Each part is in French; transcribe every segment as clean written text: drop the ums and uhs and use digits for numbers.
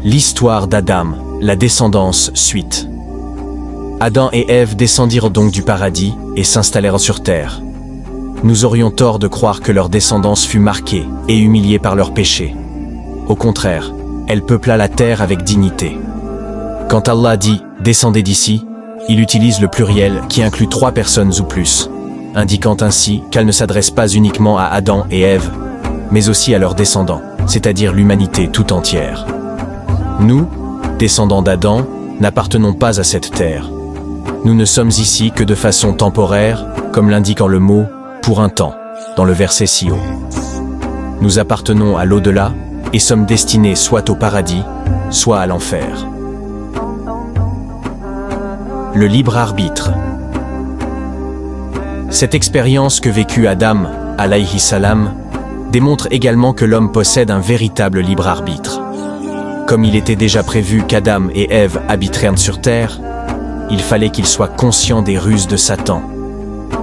L'histoire d'Adam, la descendance, suite. Adam et Ève descendirent donc du paradis et s'installèrent sur terre. Nous aurions tort de croire que leur descendance fut marquée et humiliée par leurs péchés. Au contraire, elle peupla la terre avec dignité. Quand Allah dit « descendez d'ici », il utilise le pluriel qui inclut 3 personnes ou plus, indiquant ainsi qu'elle ne s'adresse pas uniquement à Adam et Ève, mais aussi à leurs descendants, c'est-à-dire l'humanité tout entière. Nous, descendants d'Adam, n'appartenons pas à cette terre. Nous ne sommes ici que de façon temporaire, comme l'indiquant le mot « pour un temps » dans le verset si haut. Nous appartenons à l'au-delà et sommes destinés soit au paradis, soit à l'enfer. Le libre arbitre. Cette expérience que vécut Adam, alayhi salam, démontre également que l'homme possède un véritable libre arbitre. Comme il était déjà prévu qu'Adam et Ève habiteraient sur terre, il fallait qu'ils soient conscients des ruses de Satan,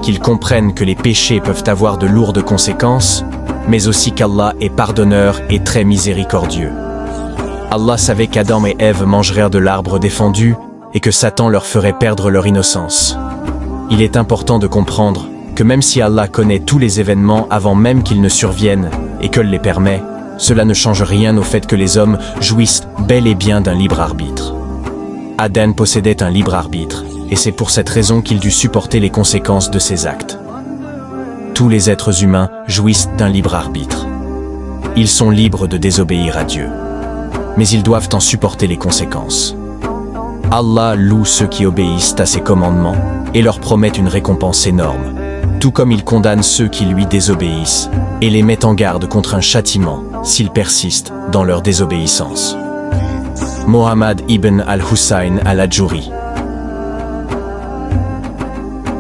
qu'ils comprennent que les péchés peuvent avoir de lourdes conséquences, mais aussi qu'Allah est pardonneur et très miséricordieux. Allah savait qu'Adam et Ève mangeraient de l'arbre défendu et que Satan leur ferait perdre leur innocence. Il est important de comprendre que même si Allah connaît tous les événements avant même qu'ils ne surviennent et que les permet, cela ne change rien au fait que les hommes jouissent bel et bien d'un libre arbitre. Adam possédait un libre arbitre, et c'est pour cette raison qu'il dut supporter les conséquences de ses actes. Tous les êtres humains jouissent d'un libre arbitre. Ils sont libres de désobéir à Dieu, mais ils doivent en supporter les conséquences. Allah loue ceux qui obéissent à ses commandements et leur promet une récompense énorme, tout comme il condamne ceux qui lui désobéissent et les met en garde contre un châtiment s'ils persistent dans leur désobéissance. Mohammed ibn al-Hussein al-Adjouri.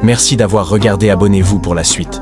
Merci d'avoir regardé, abonnez-vous pour la suite.